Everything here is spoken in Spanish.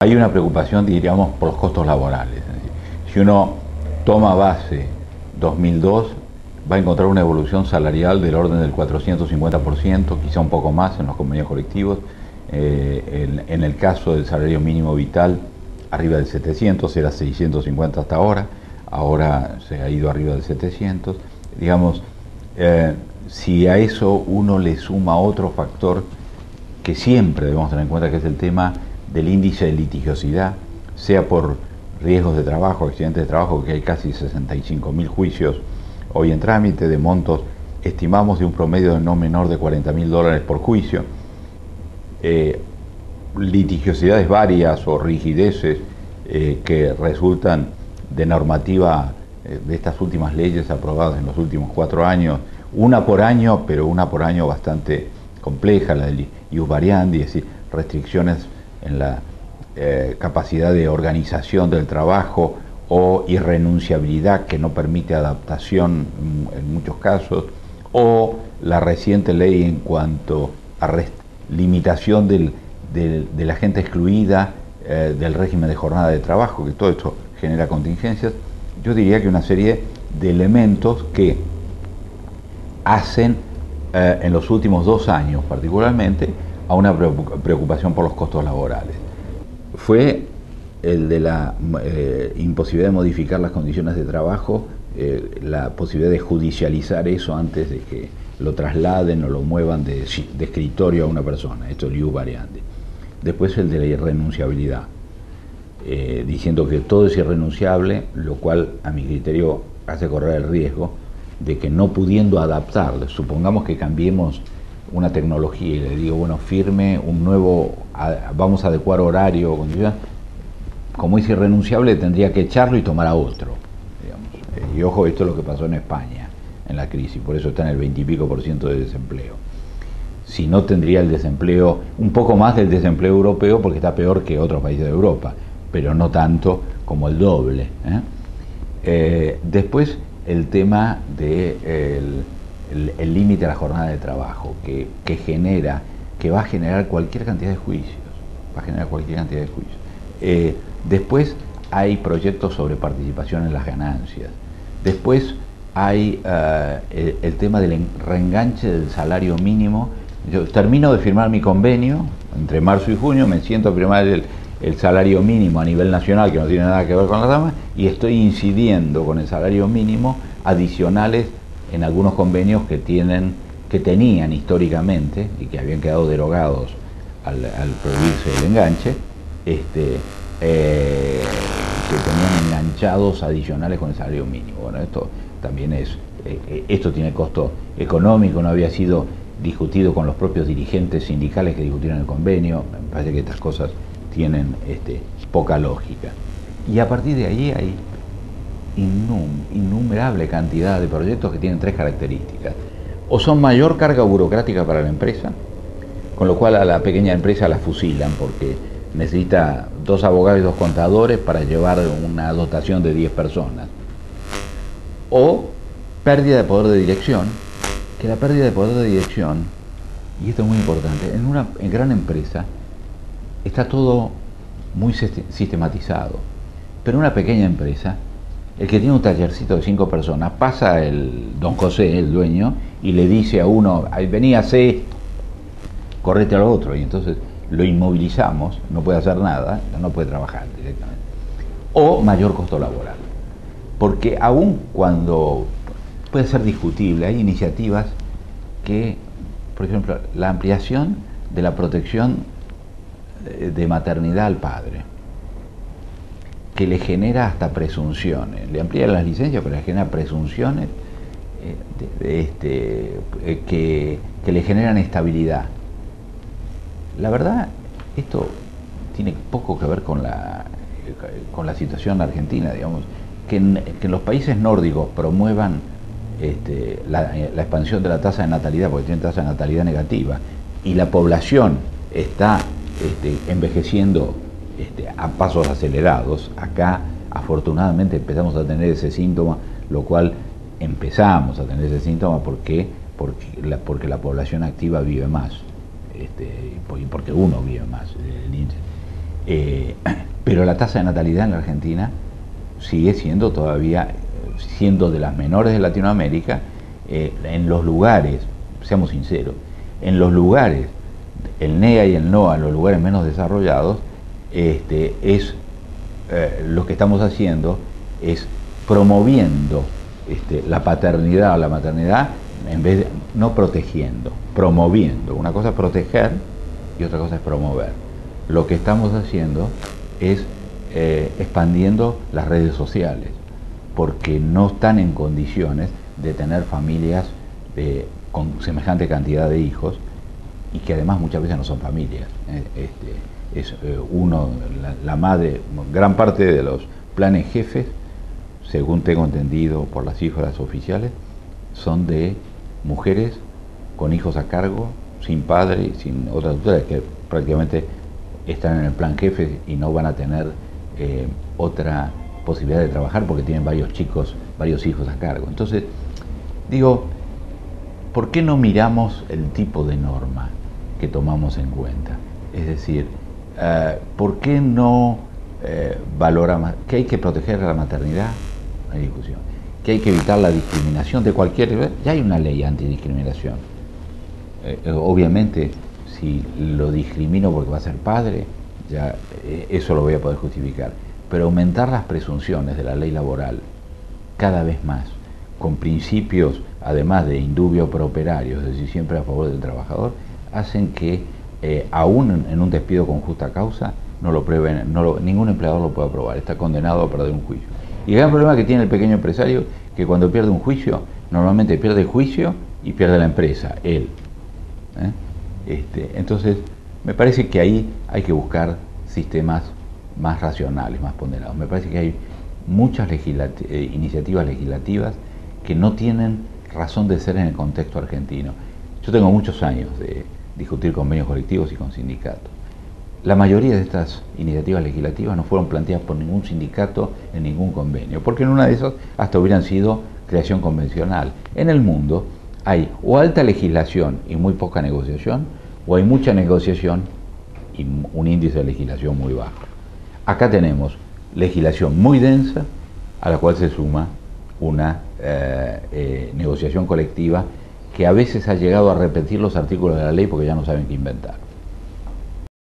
Hay una preocupación, diríamos, por los costos laborales. Es decir, si uno toma base 2002, va a encontrar una evolución salarial del orden del 450%, quizá un poco más en los convenios colectivos. En el caso del salario mínimo vital, arriba del 700, era 650 hasta ahora se ha ido arriba del 700. Digamos, si a eso uno le suma otro factor que siempre debemos tener en cuenta, que es el tema del índice de litigiosidad, sea por riesgos de trabajo, accidentes de trabajo, que hay casi 65.000 juicios hoy en trámite, de montos estimamos de un promedio de no menor de $40.000 por juicio, litigiosidades varias o rigideces que resultan de normativa de estas últimas leyes aprobadas en los últimos 4 años, una por año, pero una por año bastante compleja, la del ius variandi, es decir, restricciones en la capacidad de organización del trabajo o irrenunciabilidad que no permite adaptación en muchos casos, o la reciente ley en cuanto a limitación de la gente excluida del régimen de jornada de trabajo, que todo esto genera contingencias. Yo diría que una serie de elementos que hacen en los últimos 2 años particularmente a una preocupación por los costos laborales. Fue el de la imposibilidad de modificar las condiciones de trabajo, la posibilidad de judicializar eso antes de que lo trasladen o lo muevan de escritorio a una persona, esto es el ius variandi. Después el de la irrenunciabilidad, diciendo que todo es irrenunciable, lo cual a mi criterio hace correr el riesgo de que no pudiendo adaptar, supongamos que cambiemos una tecnología y le digo, bueno, firme un nuevo, vamos a adecuar horario, condiciones, como es irrenunciable tendría que echarlo y tomar a otro, digamos. Y ojo, esto es lo que pasó en España en la crisis, por eso está en el 20 y pico % de desempleo. Si no, tendría el desempleo, un poco más del desempleo europeo, porque está peor que otros países de Europa, pero no tanto como el doble. Después el tema del límite a la jornada de trabajo, que va a generar cualquier cantidad de juicios, después hay proyectos sobre participación en las ganancias. Después hay el tema del reenganche del salario mínimo. Yo termino de firmar mi convenio, entre marzo y junio me siento a firmar el salario mínimo a nivel nacional, que no tiene nada que ver con las damas, y estoy incidiendo con el salario mínimo adicionales en algunos convenios que tenían históricamente y que habían quedado derogados al prohibirse el enganche, que tenían enganchados adicionales con el salario mínimo. Bueno, esto también esto tiene costo económico, no había sido discutido con los propios dirigentes sindicales que discutieron el convenio. Me parece que estas cosas tienen poca lógica. Y a partir de ahí hay innumerable cantidad de proyectos que tienen 3 características. O son mayor carga burocrática para la empresa, con lo cual a la pequeña empresa la fusilan porque necesita 2 abogados y 2 contadores para llevar una dotación de 10 personas. O pérdida de poder de dirección, que la pérdida de poder de dirección, y esto es muy importante, en una gran empresa está todo muy sistematizado, pero en una pequeña empresa, el que tiene un tallercito de 5 personas, pasa el don José, el dueño, y le dice a uno, vení, hacé, correte al otro, y entonces lo inmovilizamos, no puede hacer nada, no puede trabajar directamente. O mayor costo laboral, porque aun cuando puede ser discutible, hay iniciativas que, por ejemplo, la ampliación de la protección de maternidad al padre, que le genera hasta presunciones, le amplía las licencias, pero le genera presunciones que le generan estabilidad. La verdad, esto tiene poco que ver con la situación argentina, digamos, que en los países nórdicos promuevan la expansión de la tasa de natalidad, porque tienen tasa de natalidad negativa, y la población está envejeciendo a pasos acelerados. Acá afortunadamente empezamos a tener ese síntoma, lo cual empezamos a tener ese síntoma porque la población activa vive más, porque uno vive más. Eh, pero la tasa de natalidad en la Argentina sigue siendo todavía, siendo de las menores de Latinoamérica, en los lugares, seamos sinceros, en los lugares, el NEA y el NOA, en los lugares menos desarrollados, lo que estamos haciendo es promoviendo la paternidad o la maternidad, en vez de no protegiendo, promoviendo. Una cosa es proteger y otra cosa es promover. Lo que estamos haciendo es expandiendo las redes sociales, porque no están en condiciones de tener familias con semejante cantidad de hijos, y que además muchas veces no son familias. La madre, gran parte de los planes jefes, según tengo entendido por las cifras oficiales, son de mujeres con hijos a cargo, sin padre, sin otras tutoras, que prácticamente están en el plan jefe y no van a tener otra posibilidad de trabajar porque tienen varios hijos a cargo. Entonces, digo, ¿por qué no miramos el tipo de norma que tomamos en cuenta? Es decir, ¿por qué no valoramos que hay que proteger la maternidad? No hay discusión. Que hay que evitar la discriminación de cualquier... Ya hay una ley antidiscriminación. Obviamente, si lo discrimino porque va a ser padre, ya eso lo voy a poder justificar. Pero aumentar las presunciones de la ley laboral cada vez más, con principios, además de indubio pro operario, es decir, siempre a favor del trabajador, hacen que, aún en un despido con justa causa, no lo prueben, ningún empleador lo puede aprobar, está condenado a perder un juicio. Y el gran problema que tiene el pequeño empresario, que cuando pierde un juicio, normalmente pierde el juicio y pierde la empresa, él. Entonces, me parece que ahí hay que buscar sistemas más racionales, más ponderados. Me parece que hay muchas iniciativas legislativas que no tienen razón de ser en el contexto argentino. Yo tengo muchos años de discutir convenios colectivos y con sindicatos. La mayoría de estas iniciativas legislativas no fueron planteadas por ningún sindicato en ningún convenio, porque en una de esas hasta hubieran sido creación convencional. En el mundo hay o alta legislación y muy poca negociación, o hay mucha negociación y un índice de legislación muy bajo. Acá tenemos legislación muy densa, a la cual se suma una negociación colectiva que a veces ha llegado a repetir los artículos de la ley porque ya no saben qué inventar.